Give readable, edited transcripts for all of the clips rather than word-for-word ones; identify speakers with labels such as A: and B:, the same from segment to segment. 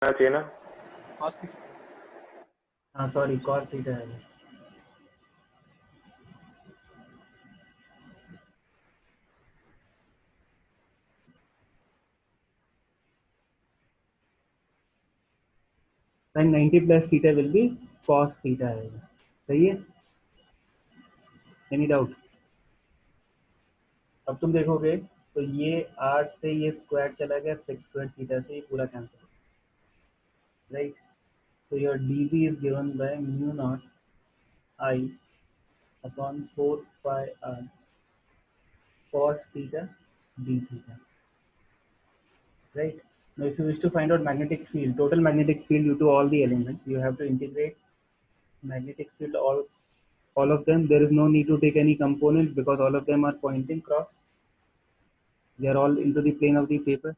A: चाहिए ना।
B: cos theta.
C: हाँ सॉरी cos थीटा है। sin 90 plus theta will be cos theta आएगा। सही है, एनी डाउट? अब तुम देखोगे तो ये 8 से ये स्क्वायर चला गया, 6 स्क्वायर थीटा से ये पूरा कैंसिल, राइट? तो your dv is given by mu not I upon 4 pi r cos theta d theta, right? Now if you wish to find out magnetic field, total magnetic field due to all the elements, you have to integrate magnetic field all of them. There is no need to take any component because all of them are pointing cross. They are all into the plane of the paper.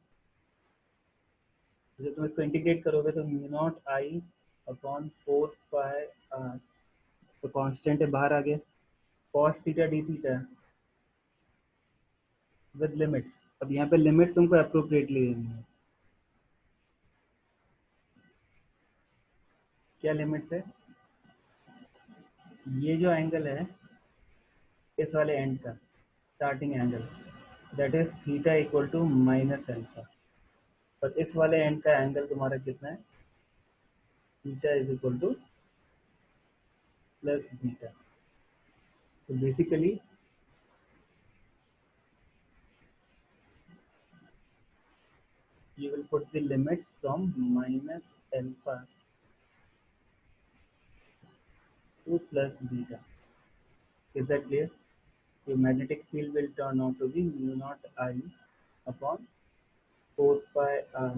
C: जब तुम इसको integrate करोगे तो mu naught I upon 4 pi r, तो constant है बाहर आ गया, cos theta d theta with limits. अब यहाँ पे लिमिट्स तुमको अप्रोप्रिएटली लेनी है। क्या लिमिट्स है? ये जो एंगल है इस वाले एंड का starting angle, that is theta equal to minus alpha, और इस वाले एंड का एंगल तुम्हारा कितना है? Theta is equal to plus beta. तो basically you will put the limits from minus alpha to plus beta. Is that clear? Your magnetic field will turn out to be mu naught I upon 4 pi r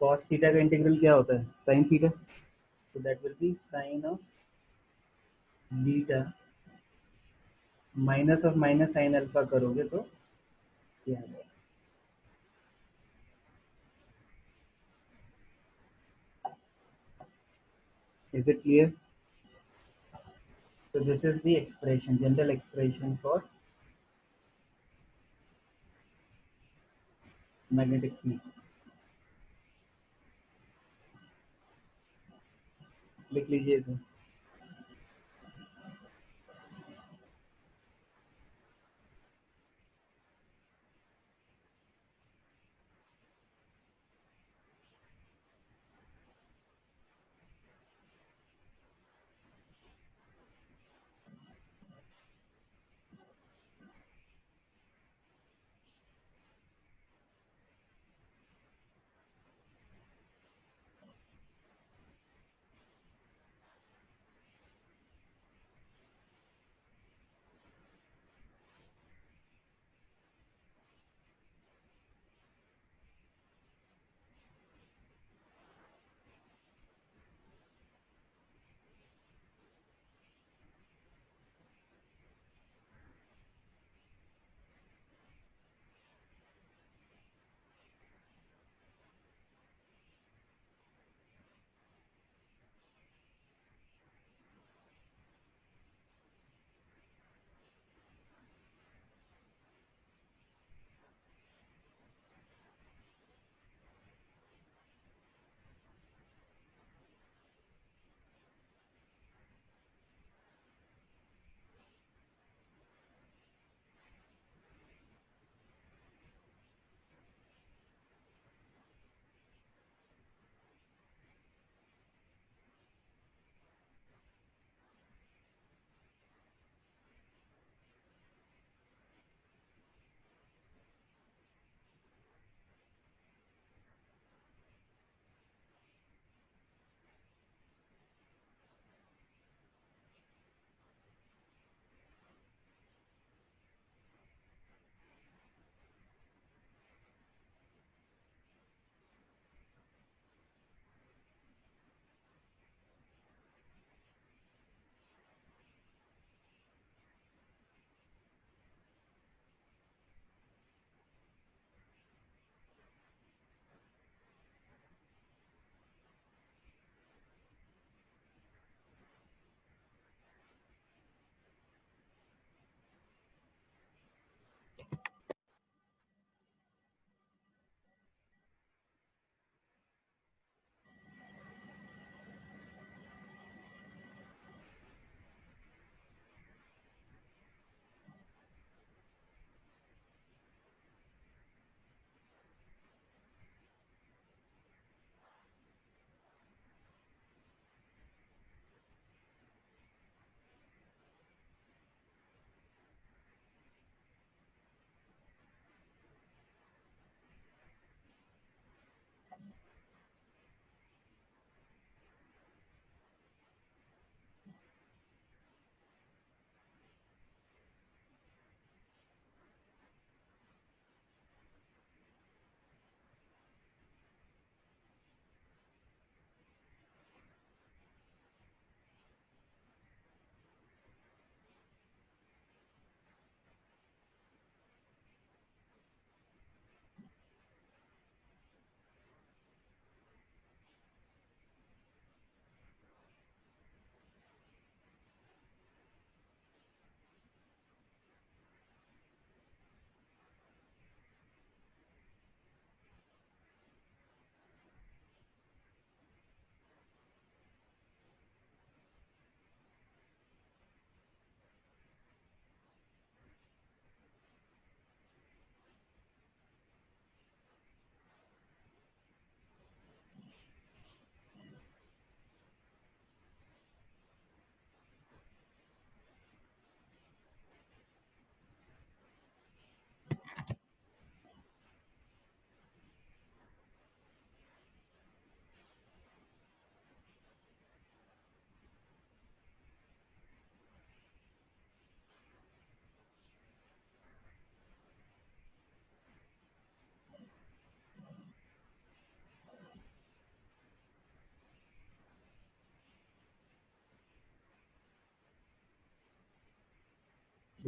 C: cos theta का integral क्या होता है? sin theta. So that will be sin of beta minus of minus sin alpha करोगे तो क्या आएगा? Is it clear? So this is the expression, general expression for magnetic field. लिख लीजिए इसे।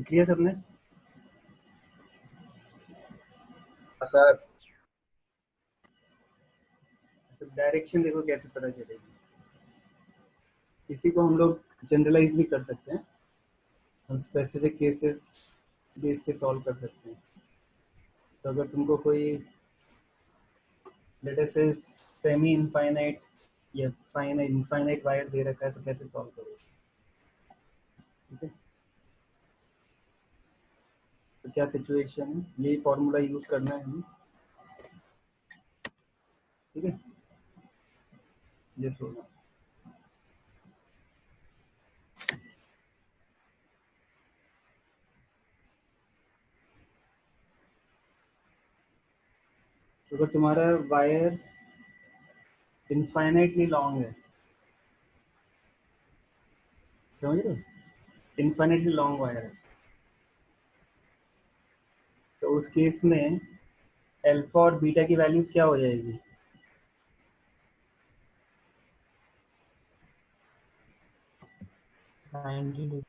C: क्लियर सबने?
A: सर
C: डायरेक्शन देखो कैसे पता चलेगी, इसी को हम लोग जनरलाइज भी कर सकते हैं, हम स्पेसिफिक केसेस बेस पे सॉल्व कर सकते हैं। तो अगर तुमको कोई लेट अस से सेमी इनफाइनाइट या फाइनाइट इनफाइनाइट वायर दे रखा है तो कैसे सॉल्व करोगे? ठीक है, तो क्या सिचुएशन है, यही फॉर्मूला यूज करना है हमें। ठीक है, ये सोना। तो अगर तुम्हारा वायर इनफाइनाइटली लॉन्ग है, समझ रहे हो, इनफाइनाइटली लॉन्ग वायर है, तो उस केस में अल्फा और बीटा की वैल्यूज क्या हो जाएगी?
A: 90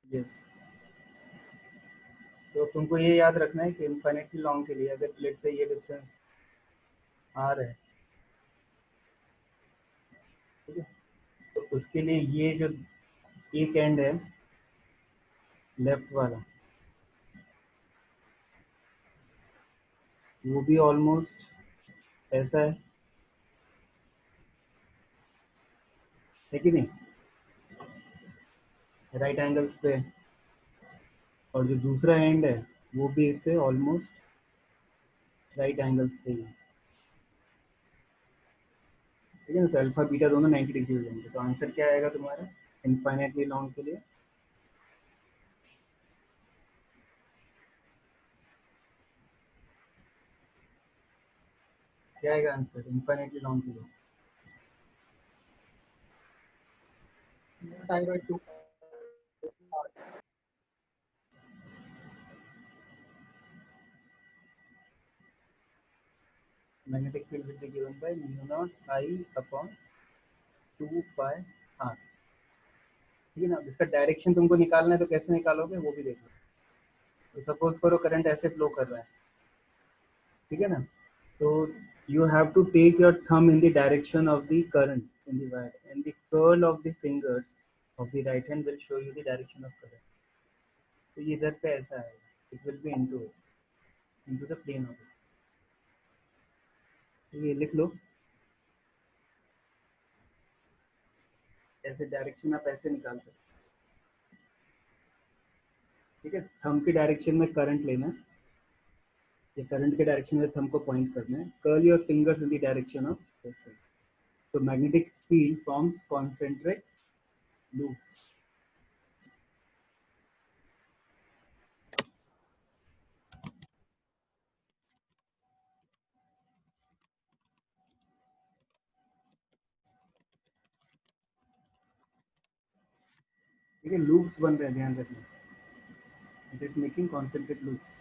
C: यस। तो तुमको ये याद रखना है कि इनफाइनाइटली लॉन्ग के लिए अगर लेट से ये डिस्टेंस आर है, ठीक है, तो उसके लिए ये जो एक एंड है लेफ्ट वाला, वो भी ऑलमोस्ट ऐसा है कि नहीं, राइट एंगल्स पे। और जो दूसरा एंड है वो भी इससे ऑलमोस्ट राइट एंगल्स पे ही है। ठीक है ना, तो अल्फा बीटा दोनों 90 डिग्री हो जाएंगे, तो आंसर क्या आएगा तुम्हारा इनफाइनाइटली लॉन्ग के लिए? क्या आएगा आंसर इनफाइनाइटली लॉन्ग के लिए?
A: थायराइड 2।
C: Magnetic field will be given by mu naught I upon 2 pi r. ठीक है ना, इसका डायरेक्शन तुमको निकालना है तो कैसे निकालोगे वो भी देख लो। तो सपोज करो करंट ऐसे फ्लो कर रहा है, ठीक है ना, तो you have to take your thumb in the direction of the current in the wire, and the curl of the fingers of the right hand will show you the direction of current. तो ये इधर पे ऐसा है, it will be into the plane of it। तो ये लिख लो, ऐसे डायरेक्शन आप ऐसे निकाल सकते हो। ठीक है, थंब के डायरेक्शन में करंट लेना है, ये करंट के डायरेक्शन में थंब को पॉइंट करना है, curl your fingers in the direction of this. तो magnetic field forms concentric loops. ठीक है, लूप्स बन रहे हैं, ध्यान रखना, it is making concentric loops.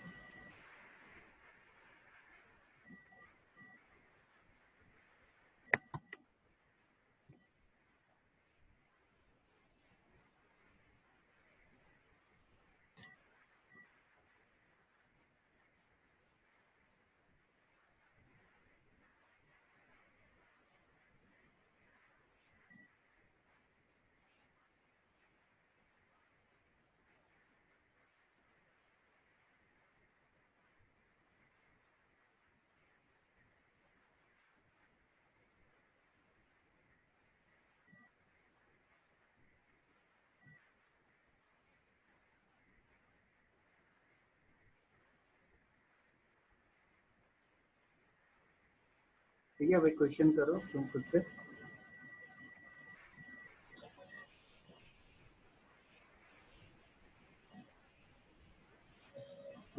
C: ठीक है, अब एक क्वेश्चन करो तुम खुद से।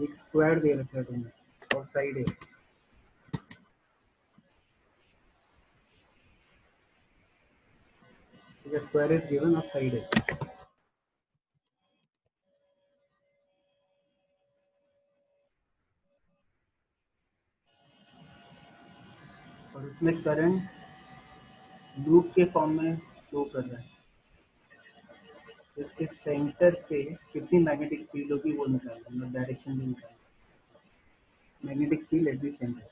C: एक स्क्वायर दे रखा है तुमने और साइड है, ठीक है, स्क्वायर इज गिवन और साइड है, और उसमें करंट लूप के फॉर्म में फ्लो कर रहा है। इसके सेंटर पे कितनी मैग्नेटिक फील्ड होगी वो निकालना, मतलब डायरेक्शन भी निकालना, magnetic field at the centre.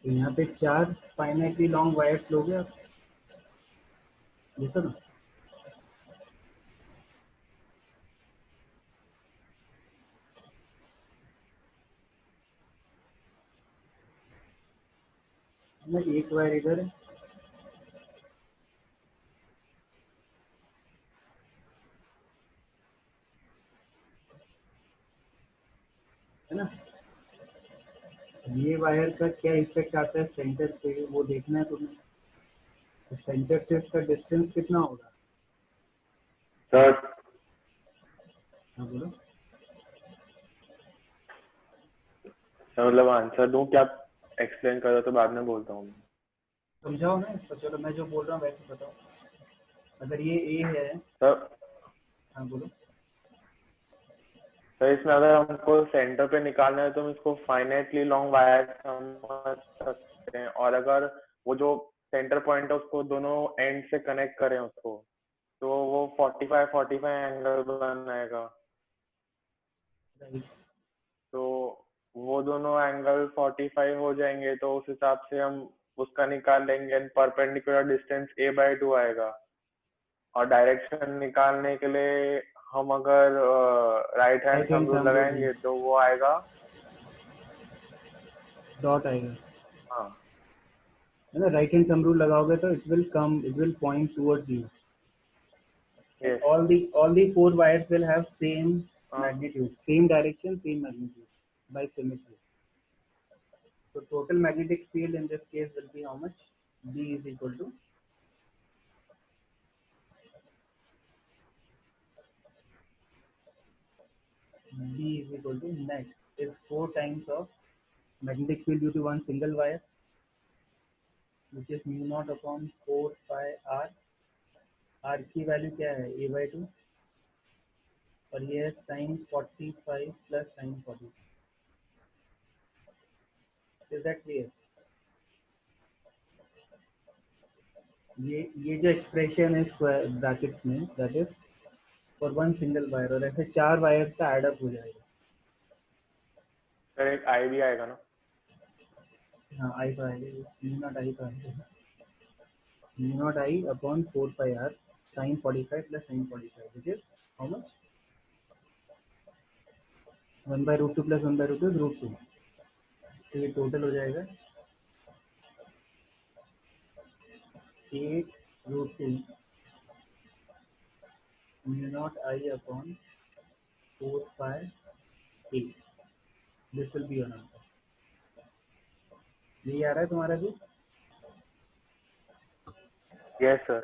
C: तो यहाँ पे 4 फाइनाइटली लॉन्ग वायर्स लोगे आप, जैसा ना। एक वायर इधर है, है ना। ये वायर का क्या इफेक्ट आता है सेंटर पे वो देखना है तुम्हें। तो सेंटर से इसका डिस्टेंस कितना होगा।
A: सर
C: हाँ बोलो।
A: सर मतलब आंसर दूं क्या, एक्सप्लेन करो तो बाद में बोलता हूँ।
C: समझाओ ना इसको, चलो मैं जो बोल रहा हूँ वैसे बताओ। अगर ये ए है।
A: सर
C: हाँ बोलो।
A: सर इसमें अगर हमको सेंटर पे निकालना है तो हम इसको फाइनाइटली लॉन्ग वायर समझ सकते हैं, और अगर वो जो सेंटर पॉइंट है उसको दोनों एंड से कनेक्ट करें उसको, तो वो 45 एंगल बनाएगा।
C: राइट।
A: तो वो दोनों एंगल 45 हो जाएंगे, तो उस हिसाब से हम उसका निकाल लेंगे, एंड परपेंडिकुलर डिस्टेंस a/2 आएगा। और डायरेक्शन निकालने के लिए हम अगर right hand
C: right
A: thumb
C: hand
A: rule
C: thumb rule,
A: लगाएंगे तो वो आएगा।
C: डॉट आएगा,
A: हाँ
C: है ना। राइट हैंड थंब रूल लगाओगे तो it will point towards you, and
A: yes
C: all the 4 wires will have same
A: हाँ
C: magnitude, same direction, same magnitude by symmetry. So total magnetic field in this case will be how much? B is equal to net is 4 times of magnetic field due to one single wire, which is mu naught upon 4 pi r. R की value क्या है, a/2, और ये है sin 45 plus sin 40। Is that clear. ये जो expression है square brackets में, that is for one single wire, और ऐसे 4 वायर्स का एड अप हो जाएगा।
A: सर एक आई भी आएगा ना।
C: हाँ आई तो आएगा, म्यू नॉट आई तो आएगा, mu naught I upon 4 pi r sine 45 plus sine 45, which is how much, 1/√2 plus 1/√2 is √2। तो ये टोटल हो जाएगा 8√2 mu naught I upon 4 pi a. This will be your answer. यही आ रहा है तुम्हारा भी।
A: Yes sir.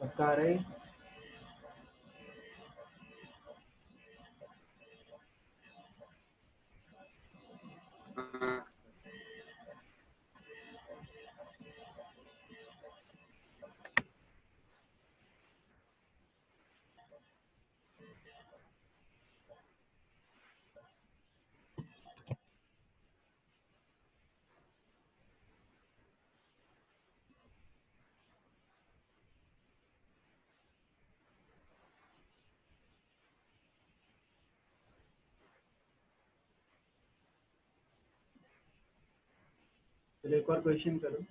C: सबका आ रहा है। चलो एक और क्वेश्चन करो।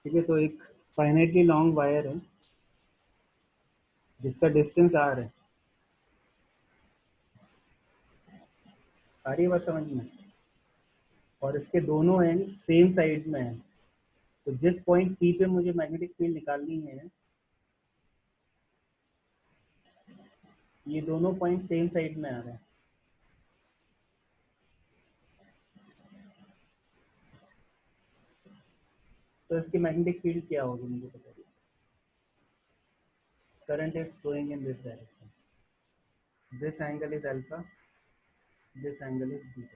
C: ठीक है, तो एक फाइनाइटली लॉन्ग वायर है जिसका डिस्टेंस आर है। आ रही है बात समझ में? और इसके दोनों एंड सेम साइड में है। तो जिस पॉइंट पी पे मुझे मैग्नेटिक फील्ड निकालनी है, ये दोनों पॉइंट सेम साइड में आ रहे हैं। तो इसकी मैग्नेटिक फील्ड क्या होगी मुझे बताइए। Current is flowing in this direction, this angle is alpha, this angle is beta.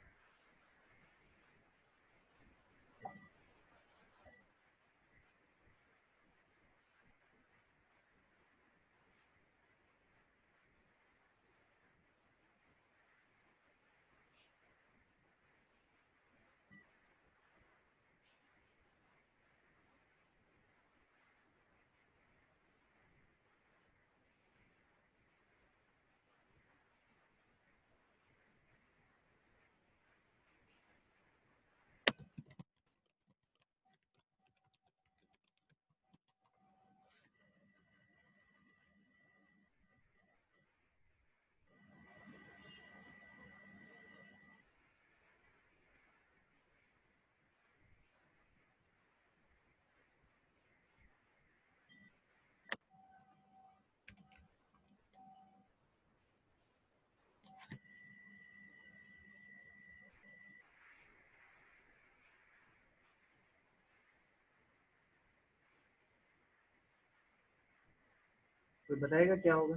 C: तो बताएगा क्या होगा?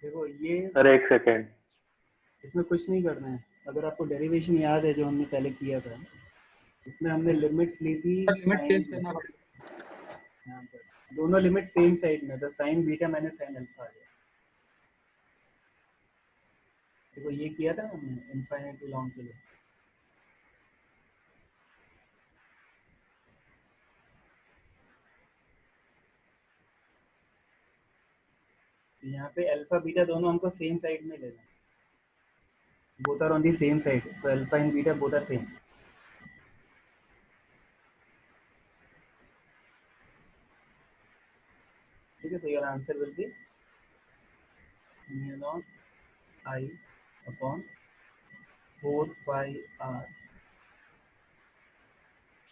C: देखो ये,
A: सर एक सेकेंड।
C: इसमें कुछ नहीं करना है। अगर आपको डेरिवेशन याद है जो हमने पहले किया था, इसमें हमने लिमिट्स ली थी
B: लिमिट
C: साइन,
B: चेंज करना पड़ेगा।
C: यहाँ पर दोनों लिमिट सेम साइड में था, sine beta minus sine alpha आ गया। देखो ये किया था हमने इनफाइनाइट टू लॉन्ग के लिए। तो यहाँ पे अल्फा बीटा दोनों हमको सेम साइड में लेना है, both are on the same side, तो alpha and beta both are same. ठीक है, तो your answer will be mu naught I upon 4 pi r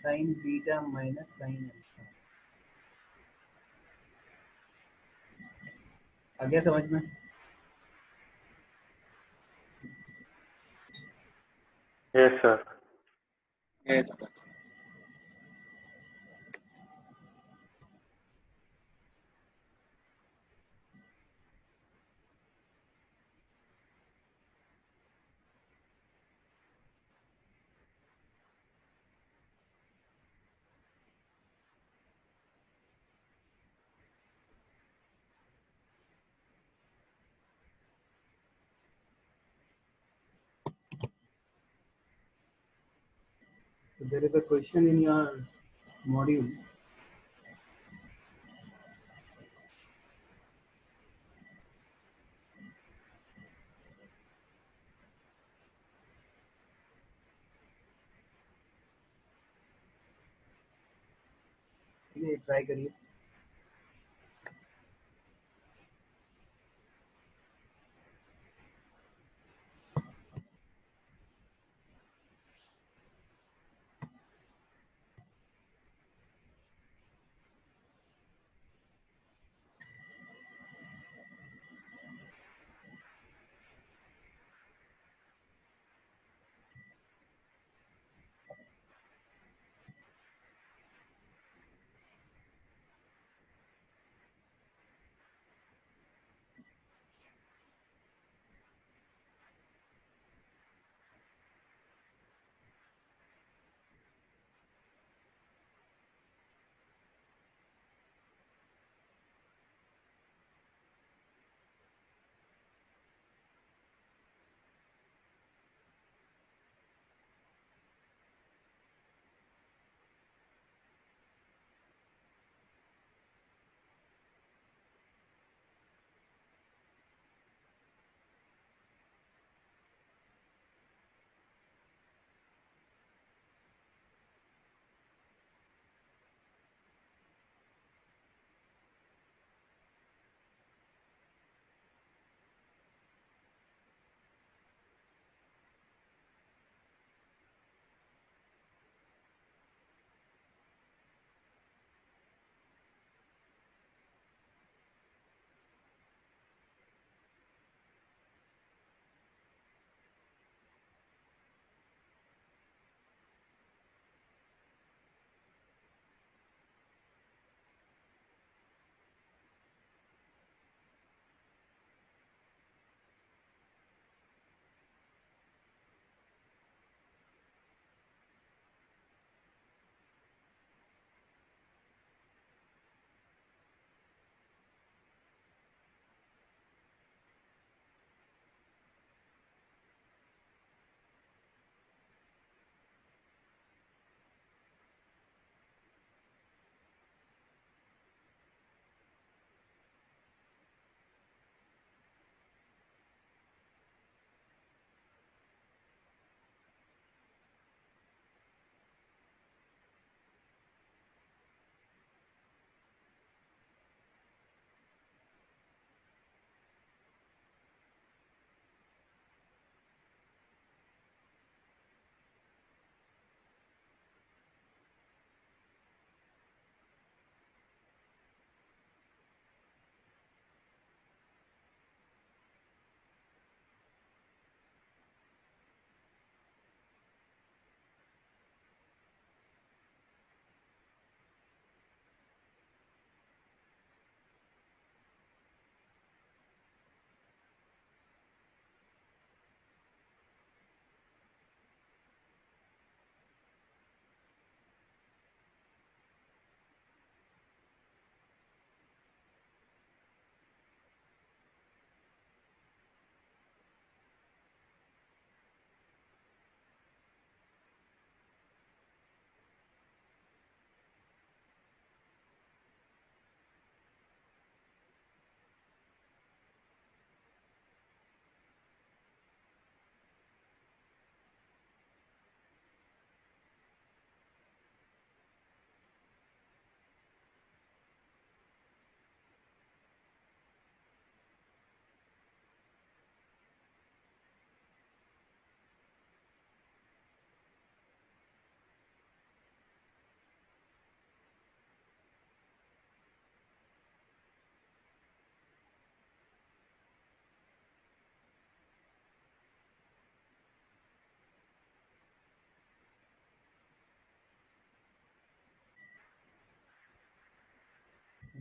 C: sine beta minus sine alpha. आ गया समझ में?
A: Yes sir.
B: Yes sir.
C: So there is a question in your module. ठीक है, try करिए।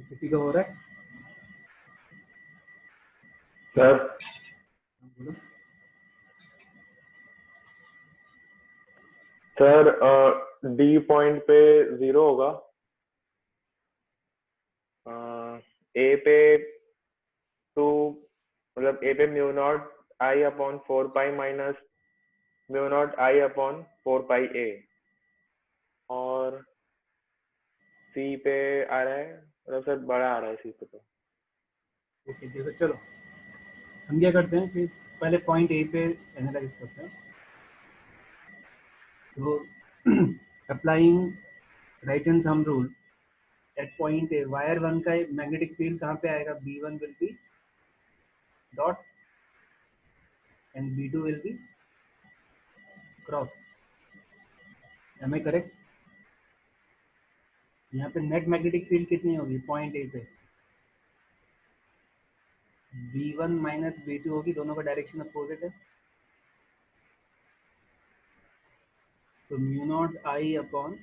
C: किसी का हो रहा है?
A: सर
C: बोलो।
A: सर डी पॉइंट पे 0 होगा, ए पे 2, मतलब ए पे mu naught I upon 4 pi minus mu naught I upon 4 pi A, और सी पे आ रहा है, मतलब सर बड़ा आ रहा है सी पे तो।
C: ओके देखो, चलो हम क्या करते हैं कि पहले पॉइंट ए पे एनालाइज करते हैं। तो applying right hand thumb rule at point A, wire one का मैग्नेटिक फील्ड कहाँ पे आएगा? B1 will be dot and B2 will be cross. Am I correct? यहाँ पे नेट मैग्नेटिक फील्ड कितनी होगी पॉइंट ए पे? B1 माइनस B2 होगी, दोनों का डायरेक्शन अपोजिट है। तो म्यू नॉट आई अपॉन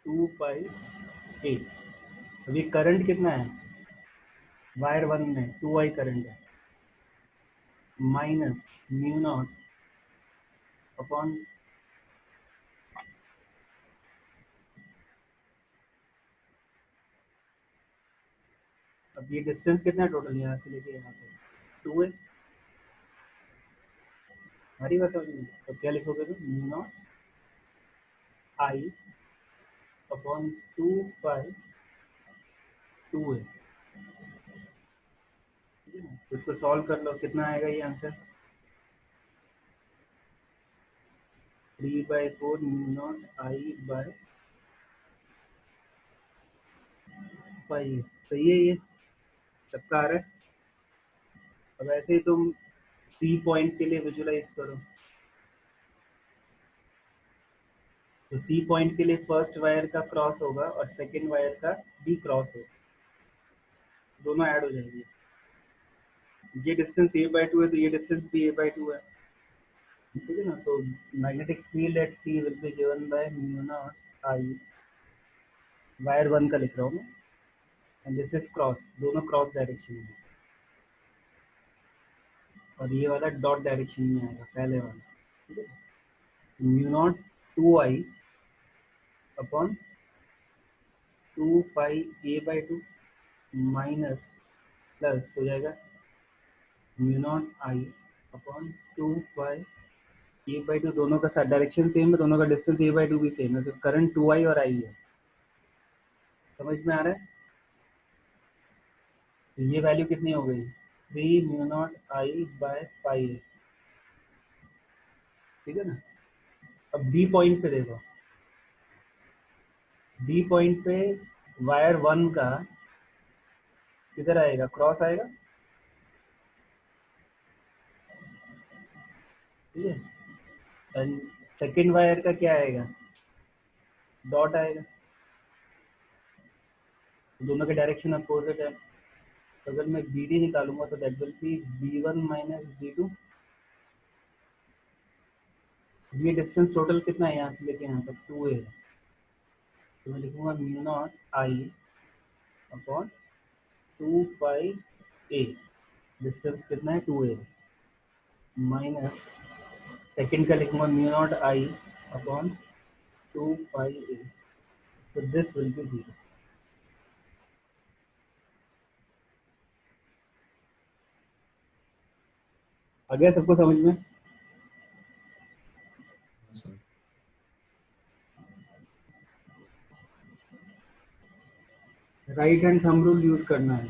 C: 2 पाई ए। अब ये करंट कितना है वायर वन में? 2I करंट है, माइनस म्यू नॉट अपॉन, अब ये डिस्टेंस कितना है टोटल यहाँ से लेके यहाँ पे? 2 है। हमारी बात समझ में? तो क्या लिखोगे तुम? म्यू नॉट आई अपॉन 2 पाई 2 है। ठीक है ना? तो इसको सॉल्व कर लो, कितना आएगा ये answer? 3/4 mu naught I by पाई। सही है ये? सबका आ रहा है? अब ऐसे ही तुम सी पॉइंट के लिए विजुलाइज करो। तो सी पॉइंट के लिए फर्स्ट वायर का क्रॉस होगा और सेकेंड वायर का भी क्रॉस होगा, दोनों ऐड हो जाएंगे। ये डिस्टेंस a/2 है तो ये डिस्टेंस भी a/2 है। ठीक है ना? तो magnetic field at C will be given by mu naught I, wire one का लिख रहा हूँ मैं, एंड दिस इज क्रॉस, दोनों क्रॉस डायरेक्शन में, और ये वाला डॉट डायरेक्शन में आएगा पहले वाला। ठीक है? म्यू नॉट 2I अपॉन 2 पाई a/2 माइनस प्लस हो जाएगा mu naught I upon 2 pi a/2। दोनों का साथ डायरेक्शन सेम है, दोनों का डिस्टेंस a/2 भी सेम है, सिर्फ करंट 2I और I है। समझ में आ रहा है? तो ये वैल्यू कितनी हो गई? 3 mu naught I by pi A. ठीक है ना? अब बी पॉइंट पे देखो, बी पॉइंट पे वायर वन का किधर आएगा? क्रॉस आएगा। ठीक है? एंड सेकेंड वायर का क्या आएगा? डॉट आएगा। दोनों के डायरेक्शन अपोजिट है, तो अगर मैं बी डी निकालूंगा तो that will be B1 minus B2। ये डिस्टेंस टोटल कितना है यहाँ से लेके यहाँ तक? 2A है। तो मैं लिखूंगा mu naught I upon 2 pi A। Distance कितना है? 2A माइनस सेकेंड का लिखूंगा mu naught I upon 2 pi A। तो दिस विल बी 0। आ गया सबको समझ में? Right hand thumb rule use करना है।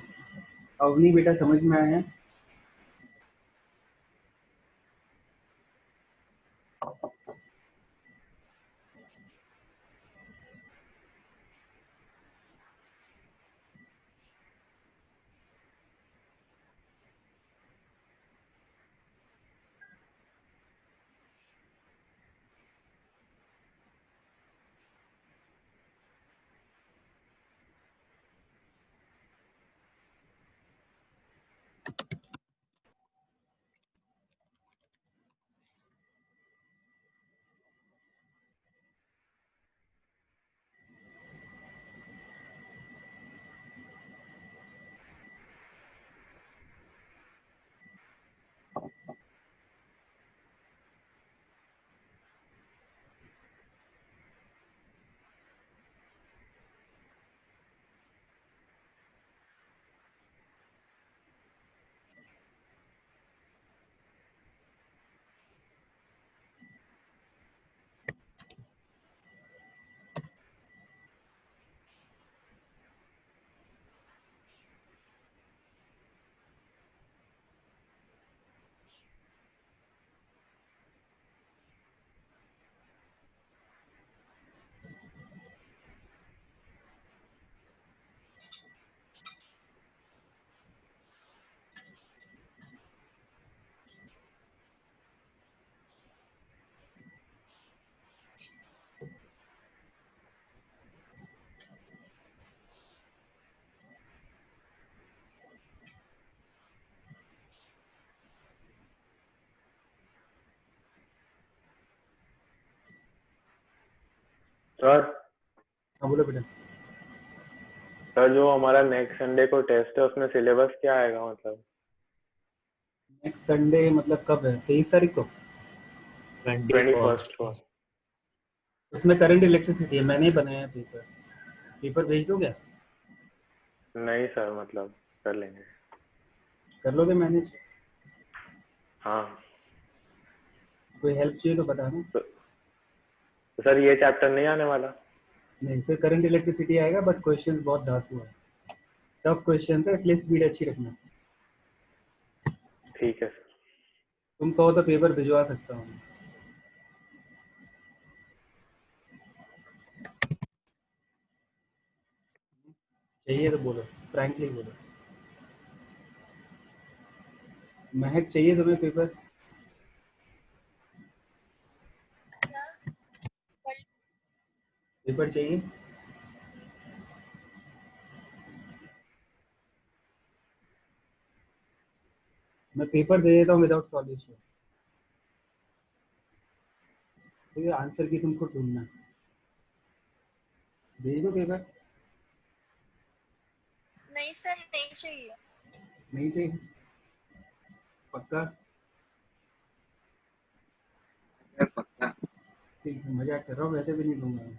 C: अवनी बेटा समझ में आया है?
A: सर
C: हाँ बोलो बेटा।
A: सर जो हमारा नेक्स्ट संडे को टेस्ट है उसमें सिलेबस क्या आएगा मतलब?
C: नेक्स्ट संडे मतलब कब है? 23 तारीख को।
A: 21st को।
C: उसमें करंट इलेक्ट्रिसिटी है, मैंने ही बनाया है पेपर। पेपर भेज दो क्या?
A: नहीं सर मतलब कर लेंगे।
C: कर लोगे मैनेज?
A: हाँ
C: कोई हेल्प चाहिए तो बताना।
A: तो सर ये चैप्टर नहीं आने वाला?
C: नहीं सर, करंट इलेक्ट्रिसिटी आएगा बट क्वेश्चन बहुत धांसू है, टफ क्वेश्चन है, इसलिए स्पीड अच्छी रखना।
A: ठीक है सर।
C: तुम कहो तो पेपर भिजवा सकता हूँ। चाहिए तो बोलो, फ्रैंकली बोलो। महक चाहिए तुम्हें पेपर? पेपर चाहिए? मैं पेपर दे देता हूँ विदाउट सॉल्यूशन, ठीक है? आंसर की तुमको ढूंढना है। भेज दो पेपर।
D: नहीं सर, नहीं चाहिए।
C: नहीं चाहिए? पक्का?
B: सर पक्का।
C: ठीक है, मजाक कर रहा हूँ, वैसे भी नहीं दूंगा मैं।